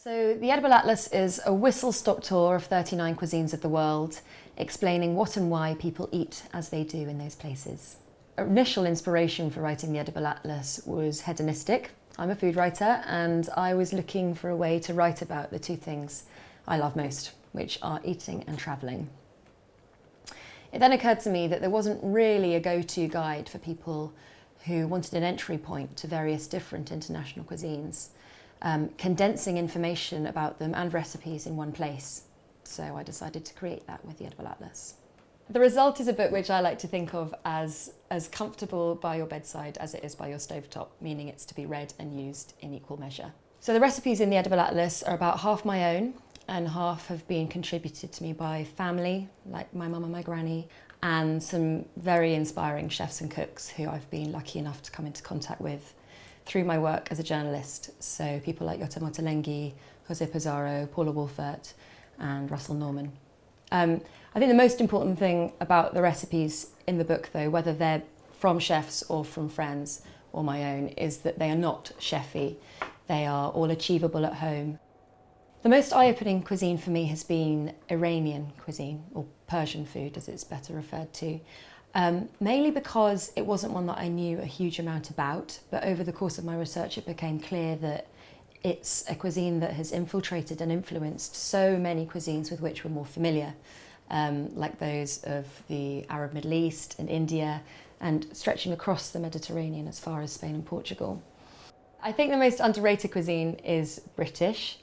So the Edible Atlas is a whistle-stop tour of 39 cuisines of the world, explaining what and why people eat as they do in those places. Initial inspiration for writing the Edible Atlas was hedonistic. I'm a food writer and I was looking for a way to write about the two things I love most, which are eating and travelling. It then occurred to me that there wasn't really a go-to guide for people who wanted an entry point to various different international cuisines, condensing information about them and recipes in one place. So I decided to create that with the Edible Atlas. The result is a book which I like to think of as comfortable by your bedside as it is by your stovetop, meaning it's to be read and used in equal measure. So the recipes in the Edible Atlas are about half my own and half have been contributed to me by family, like my mum and my granny, and some very inspiring chefs and cooks who I've been lucky enough to come into contact with through my work as a journalist. So people like Jota Motolenghi, Jose Pizarro, Paula Wolfert, and Russell Norman. I think the most important thing about the recipes in the book, though, whether they're from chefs or from friends or my own, is that they are not chefy. They are all achievable at home. The most eye-opening cuisine for me has been Iranian cuisine, or Persian food as it's better referred to, mainly because it wasn't one that I knew a huge amount about, but over the course of my research it became clear that it's a cuisine that has infiltrated and influenced so many cuisines with which we're more familiar, like those of the Arab Middle East and India, and stretching across the Mediterranean as far as Spain and Portugal. I think the most underrated cuisine is British.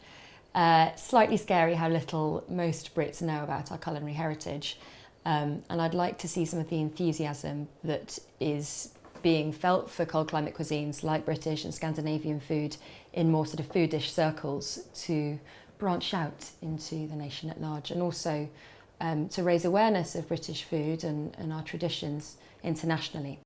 Slightly scary how little most Brits know about our culinary heritage, and I'd like to see some of the enthusiasm that is being felt for cold climate cuisines like British and Scandinavian food in more sort of foodish circles to branch out into the nation at large, and also to raise awareness of British food and our traditions internationally.